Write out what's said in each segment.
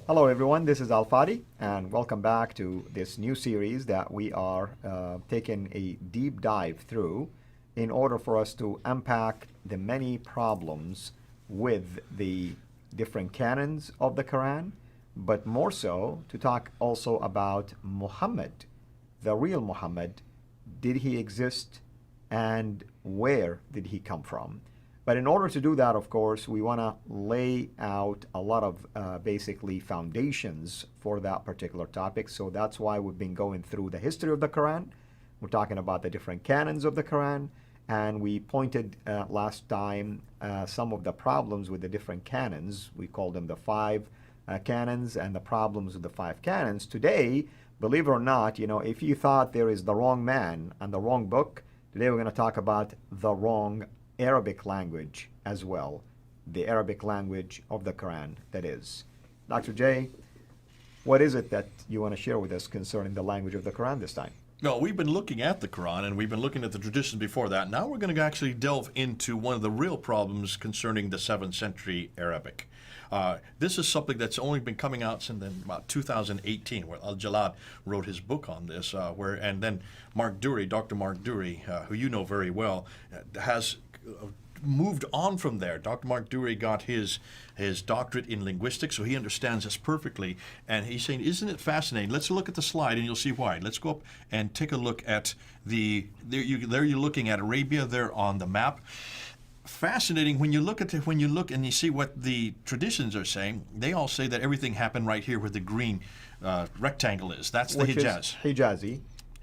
Hello, everyone. This is Al Fadi, and welcome back to this new series that we are taking a deep dive through in order for us to unpack the many problems with the different canons of the Quran, but more so to talk also about Muhammad, the real Muhammad. Did he exist, and where did he come from? But in order to do that, of course, we want to lay out a lot of basically foundations for that particular topic. So that's why we've been going through the history of the Quran. We're talking about the different canons of the Quran. And we pointed last time some of the problems with the different canons. We called them the five canons and the problems with the five canons. Today, believe it or not, if you thought there is the wrong man and the wrong book, today we're going to talk about the wrong Arabic language as well, the Arabic language of the Quran, that is. Dr. J, what is it that you want to share with us concerning the language of the Quran this time? No, we've been looking at the Quran and we've been looking at the traditions before that. Now we're going to actually delve into one of the real problems concerning the 7th century Arabic. This is something that's only been coming out since about 2018, where Al-Jalad wrote his book on this, and then Mark Dury, Dr. Mark Dury, who you know very well, has moved on from there. Dr. Mark Dury got his doctorate in linguistics, so he understands this perfectly. And he's saying, isn't it fascinating? Let's look at the slide and you'll see why. Let's go up and take a look at there you're looking at Arabia there on the map. Fascinating when you look and you see what the traditions are saying. They all say that everything happened right here where the green rectangle is. That's the Hijaz.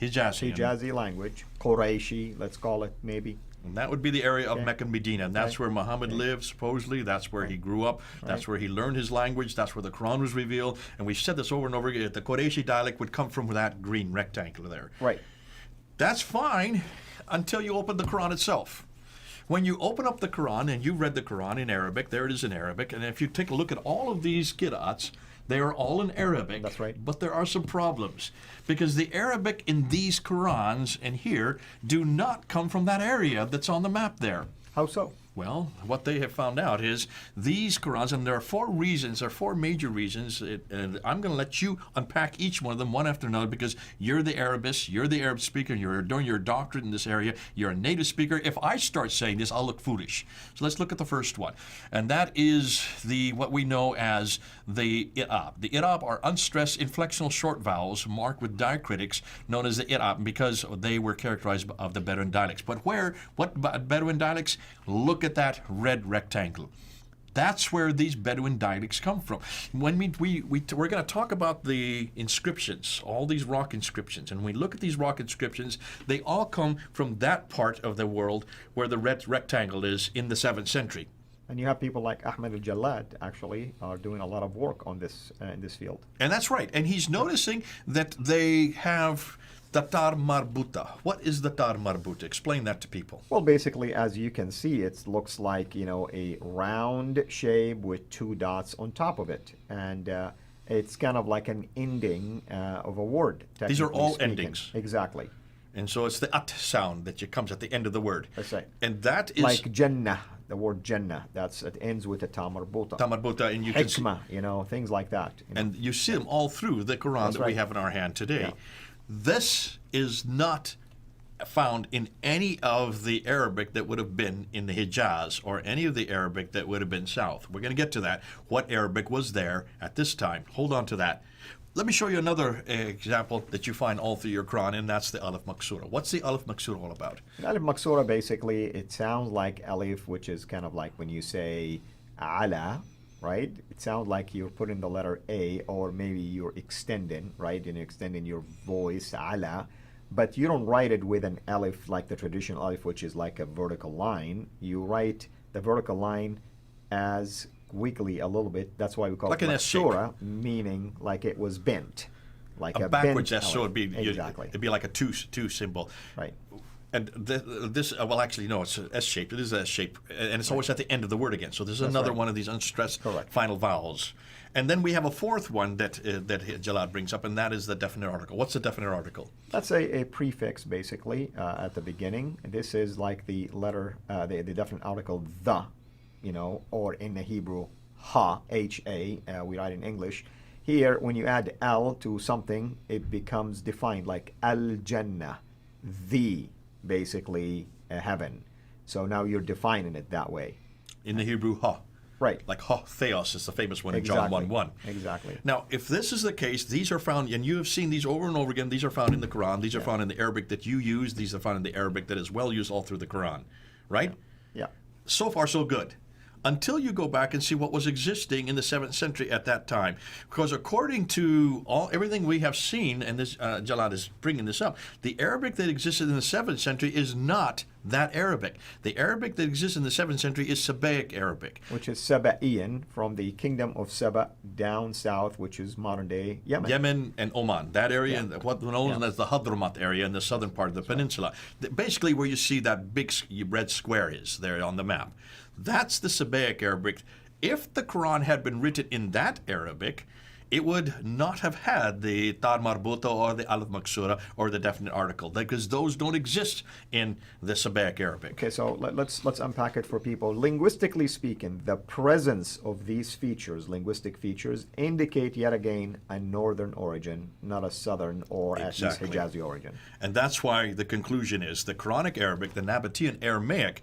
Hijazi language, Quraishi, let's call it maybe. And that would be the area of Mecca and Medina. And that's where Muhammad lived, supposedly. That's where he grew up. That's where he learned his language. That's where the Quran was revealed. And we've said this over and over again. The Quraishi dialect would come from that green rectangle there. Right. That's fine until you open the Quran itself. When you open up the Quran and you read the Quran in Arabic, there it is in Arabic. And if you take a look at all of these qira'ats, they are all in Arabic. That's right. But there are some problems because the Arabic in these Qurans and here do not come from that area that's on the map there. How so? Well, what they have found out is these Qurans, and there are four major reasons, and I'm going to let you unpack each one of them one after another because you're the Arabist, you're the Arab speaker, you're doing your doctorate in this area, you're a native speaker. If I start saying this, I'll look foolish. So let's look at the first one, and that is what we know as the i'rab. The i'rab are unstressed inflectional short vowels marked with diacritics known as the i'rab because they were characterized of the Bedouin dialects. But what Bedouin dialects? Look at that red rectangle. That's where these Bedouin dialects come from. When we're going to talk about the inscriptions, all these rock inscriptions, and when we look at these rock inscriptions, they all come from that part of the world where the red rectangle is in the 7th century. And you have people like Ahmed al-Jallad actually are doing a lot of work on this in this field. And that's right. And he's noticing that they have the tar marbuta. What is the tar marbuta? Explain that to people. Well, basically, as you can see, it looks like, a round shape with two dots on top of it. And it's kind of like an ending of a word. These are all speaking. endings. Exactly. And so it's the at sound that comes at the end of the word. That's right. And that is like Jannah, the word Jannah. It ends with a ta marbuta. Ta marbuta, and you can see, Hikmah, things like that. And you see them all through the Quran that we have in our hand today. Yeah. This is not found in any of the Arabic that would have been in the Hijaz or any of the Arabic that would have been south. We're going to get to that, what Arabic was there at this time. Hold on to that. Let me show you another example that you find all through your Quran, and that's the Alif Maksura. What's the Alif Maksura all about? Alif Maksura, basically, it sounds like Alif, which is kind of like when you say Ala, right? It sounds like you're putting the letter A, or maybe you're extending, right? And you're extending your voice, Ala. But you don't write it with an Alif like the traditional Alif, which is like a vertical line. You write the vertical line as wiggly a little bit. That's why we call like it an S shape, meaning like it was bent. Like a backwards bent S, so exactly. it'd be like a two symbol. Right. And this, well, actually, no, it's S-shaped. It is a S-shape, and it's always at the end of the word again. So this is another one of these unstressed final vowels. And then we have a fourth one that Jalad brings up, and that is the definite article. What's the definite article? That's a prefix, basically, at the beginning. This is like the letter, the definite article, the, or in the Hebrew, ha, H-A, we write in English. Here, when you add al to something, it becomes defined like al-Jannah, the, basically, heaven. So now you're defining it that way. In the Hebrew, ha. Right. Like ha, theos is the famous one in Exactly. John 1:1. Exactly. Now, if this is the case, these are found, and you have seen these over and over again, these are found in the Quran, these are found in the Arabic that you use, these are found in the Arabic that is well used all through the Quran, right? Yeah. So far, so good. Until you go back and see what was existing in the 7th century at that time. Because according to everything we have seen, and this Jalad is bringing this up, the Arabic that existed in the 7th century is not that Arabic. The Arabic that exists in the 7th century is Sabaic Arabic. Which is Saba'ian, from the kingdom of Saba down south, which is modern-day Yemen. Yemen and Oman, that area, and what known as the Hadramat area in the southern part of the peninsula. Basically where you see that big red square is there on the map. That's the Sabaic Arabic. If the Quran had been written in that Arabic, it would not have had the Tad Marbuta or the Alif Maksura or the definite article, because those don't exist in the Sabaic Arabic. Okay, so let's unpack it for people. Linguistically speaking, the presence of these features, linguistic features, indicate yet again a northern origin, not a southern or at least Hijazi origin. And that's why the conclusion is the Quranic Arabic, the Nabatean Aramaic,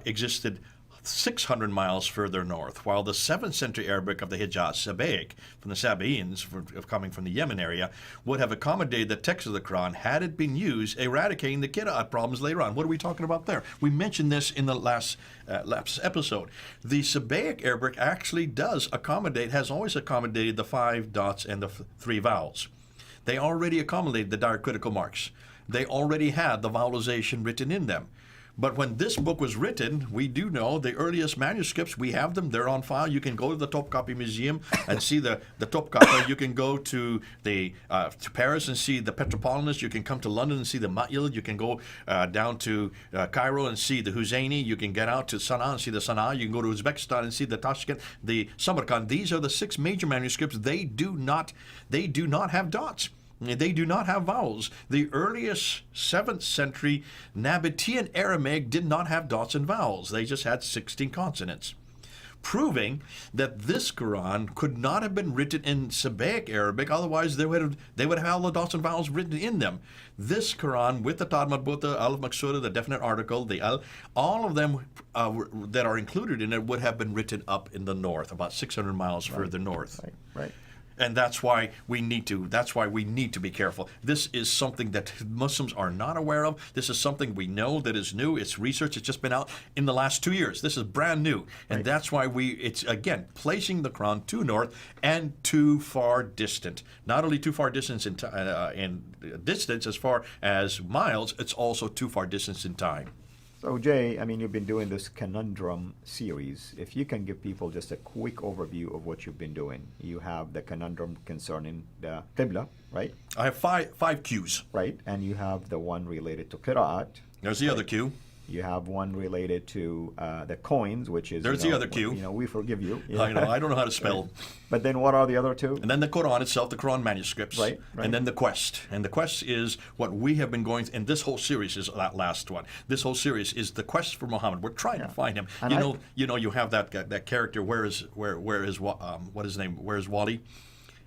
existed 600 miles further north, while the 7th century Arabic of the Hijaz, Sabaic, from the Sabaeans, coming from the Yemen area, would have accommodated the text of the Quran had it been used, eradicating the Qira'at problems later on. What are we talking about there? We mentioned this in the last episode. The Sabaic Arabic actually does accommodate, has always accommodated the 5 dots and the 3 vowels. They already accommodated the diacritical marks. They already had the vowelization written in them. But when this book was written, we do know the earliest manuscripts, we have them, they're on file. You can go to the Topkapi Museum and see the Topkapi. You can go to to Paris and see the Petropolitanus. You can come to London and see the Ma'il. You can go down to Cairo and see the Husseini. You can get out to Sana'a and see the Sana'a. You can go to Uzbekistan and see the Tashkent, the Samarkand. These are the 6 major manuscripts. They do not have dots. They do not have vowels. The earliest 7th century Nabatean Aramaic did not have dots and vowels. They just had 16 consonants, proving that this Quran could not have been written in Sabaic Arabic. Otherwise, they would have all the dots and vowels written in them. This Quran, with the Tad Marbuta, Alif Maksura, the definite article, the al, all of them that are included in it would have been written up in the north, about 600 miles further north. Right. And that's why we need to be careful. This is something that Muslims are not aware of. This is something we know that is new. It's research. It's just been out in the last 2 years. This is brand new. And that's why it's, again, placing the Quran too north and too far distant. Not only too far distance in distance as far as miles, it's also too far distance in time. So Jay, I mean, you've been doing this conundrum series. If you can give people just a quick overview of what you've been doing. You have the conundrum concerning the Qibla, right? I have five Qs. Right, and you have the one related to Qira'at. There's the other Q. You have one related to the coins, which is... There's the other Q. We forgive you. I know, I don't know how to spell. But then what are the other 2? And then the Quran itself, the Quran manuscripts. Right. And then the quest. And the quest is what we have been going, and this whole series is that last one. This whole series is the quest for Muhammad. We're trying to find him. And you have that character, what is his name? Where is Wali?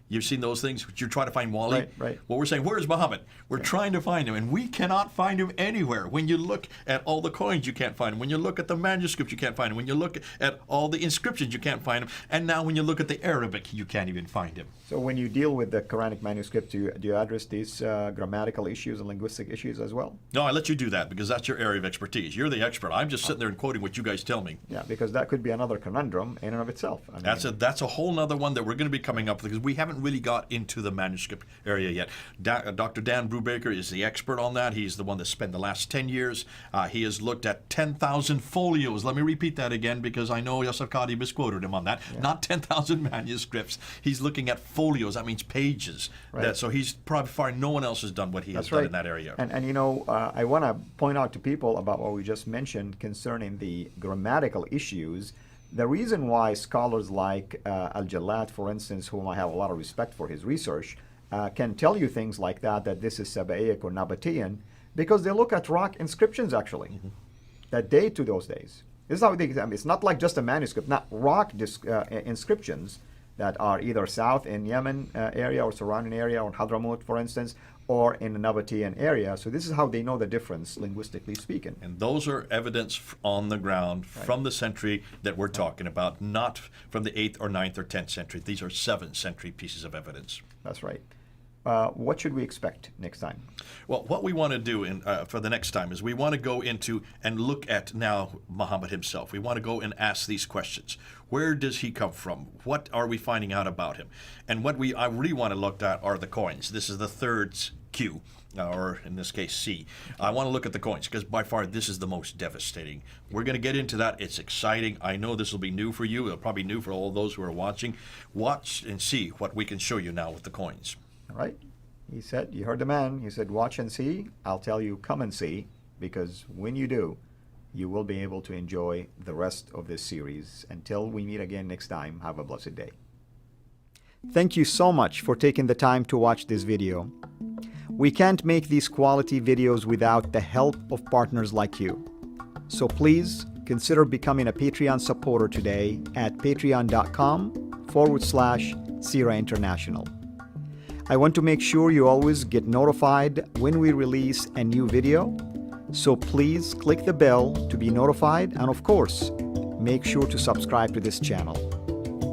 You've seen those things? You're trying to find Wali? Right. Well, we're saying, where's Muhammad? We're trying to find him, and we cannot find him anywhere. When you look at all the coins, you can't find him. When you look at the manuscripts, you can't find him. When you look at all the inscriptions, you can't find him. And now when you look at the Arabic, you can't even find him. So when you deal with the Quranic manuscript, do you address these grammatical issues and linguistic issues as well? No, I let you do that because that's your area of expertise. You're the expert. I'm just sitting there and quoting what you guys tell me. Yeah, because that could be another conundrum in and of itself. I mean, That's a whole other one that we're going to be coming up with because we haven't really got into the manuscript area yet. Dr. Dan Brubaker is the expert on that. He's the one that spent the last 10 years. He has looked at 10,000 folios. Let me repeat that again because I know Yasser Qadi misquoted him on that. Yeah. Not 10,000 manuscripts. He's looking at folios. That means pages. Right. So he's probably far no one else has done what he has done in that area. And I want to point out to people about what we just mentioned concerning the grammatical issues. The reason why scholars like Al-Jalad, for instance, whom I have a lot of respect for his research, can tell you things like that this is Sabaic or Nabatean, because they look at rock inscriptions, actually, that date to those days. This is how it's not like just a manuscript, not rock inscriptions that are either south in Yemen area or surrounding area, or Hadramaut, for instance, or in the Nabatean area. So this is how they know the difference, linguistically speaking. And those are evidence on the ground from the century that we're talking about, not from the 8th or 9th or 10th century. These are 7th century pieces of evidence. That's right. What should we expect next time? Well, what we want to do for the next time is we want to go into and look at now Muhammad himself. We want to go and ask these questions. Where does he come from? What are we finding out about him? And what I really want to look at are the coins. This is the third Q, or in this case C. I want to look at the coins because by far this is the most devastating. We're going to get into that. It's exciting. I know this will be new for you. It'll probably be new for all those who are watching. Watch and see what we can show you now with the coins. All right. He said, you heard the man. He said, watch and see. I'll tell you, come and see, because when you do, you will be able to enjoy the rest of this series. Until we meet again next time, have a blessed day. Thank you so much for taking the time to watch this video. We can't make these quality videos without the help of partners like you. So please consider becoming a Patreon supporter today at patreon.com/Sira International. I want to make sure you always get notified when we release a new video. So please click the bell to be notified, and of course, make sure to subscribe to this channel.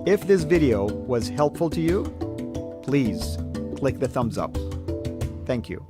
If this video was helpful to you, please click the thumbs up. Thank you.